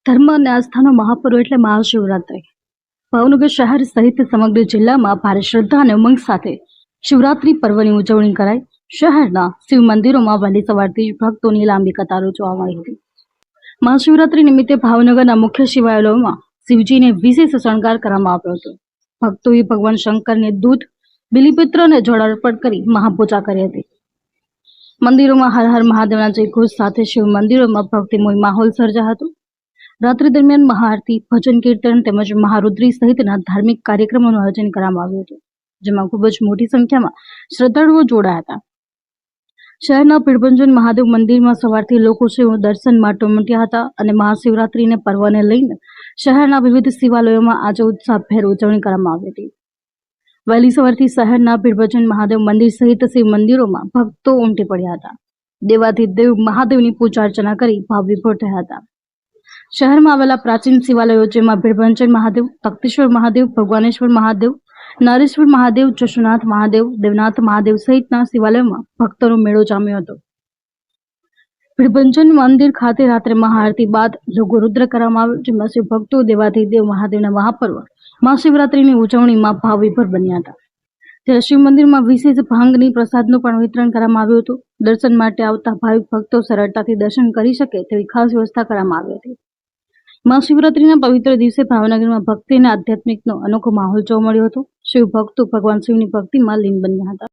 ધર્મ અને આસ્થાનો મહાપર્વ એટલે મહાશિવરાત્રિ. ભાવનગર શહેર સહિત સમગ્ર જિલ્લામાં ભારે શ્રદ્ધા અને ઉમંગ સાથે શિવરાત્રી પર્વની ઉજવણી કરાઈ. શહેરના શિવ મંદિરોમાં વહેલી સવારથી જ ભક્તોની લાંબી કતારો જોવા મળી હતી. મહાશિવરાત્રી નિમિત્તે ભાવનગરના મુખ્ય શિવાલયોમાં શિવજીને વિશેષ શણગાર કરવામાં આવ્યો હતો. ભક્તોએ ભગવાન શંકરને દૂધ, બિલીપત્ર અને જળ અર્પણ કરી મહાપૂજા કરી હતી. મંદિરોમાં હર હર મહાદેવના જયઘોષ સાથે શિવ મંદિરોમાં ભક્તિમય માહોલ સર્જાયો હતો. રાત્રિ દરમિયાન મહાઆરતી, ભજન કીર્તન તેમજ મહારુદ્રી સહિતના ધાર્મિક કાર્યક્રમોનું આયોજન કરવામાં આવ્યું હતું, જેમાં ખૂબ જ મોટી સંખ્યામાં શ્રદ્ધાળુઓ જોડાયા હતા. શહેરના પીરભંજન મહાદેવ મંદિરમાં સવારથી લોકો શિવ દર્શન માટે ઉમટ્યા હતા અને મહાશિવરાત્રીને પર્વને લઈને શહેરના વિવિધ શિવાલયોમાં આજે ઉત્સાહભેર ઉજવણી કરવામાં આવી હતી. વહેલી સવારથી શહેરના પીરભંજન મહાદેવ મંદિર સહિત શિવ મંદિરોમાં ભક્તો ઉમટી પડ્યા હતા. દેવાધિદેવ મહાદેવની પૂજા અર્ચના કરી ભાવ વિભોર થયા હતા. શહેરમાં આવેલા પ્રાચીન શિવાલયો જેમાં ભીડભંજન મહાદેવ, તખ્તેશ્વર મહાદેવ, ભગવાનેશ્વર મહાદેવ, નારેશ્વર મહાદેવ, જશુનાથ મહાદેવ, દેવનાથ મહાદેવ સહિતના શિવાલયોમાં ભક્તોનો મેળો જામ્યો હતો. ભીડભંજન મંદિર ખાતે રાત્રે મહાઆરતી બાદ લઘુ રુદ્ર કરવામાં આવ્યો, જેમાં શિવ ભક્તો દેવાધિદેવ મહાદેવના મહાપર્વ મહાશિવરાત્રીની ઉજવણીમાં ભાવવિભોર બન્યા હતા. ત્યારે શિવ મંદિરમાં વિશેષ ભાંગની પ્રસાદનું પણ વિતરણ કરવામાં આવ્યું હતું. દર્શન માટે આવતા ભાવિક ભક્તો સરળતાથી દર્શન કરી શકે તેવી ખાસ વ્યવસ્થા કરવામાં આવી હતી. મહાશિવરાત્રીના પવિત્ર દિવસે ભાવનગરમાં ભક્તિ અને આધ્યાત્મિકનો અનોખો માહોલ જોવા મળ્યો હતો. શિવ ભક્તો ભગવાન શિવની ભક્તિમાં લીન બન્યા હતા.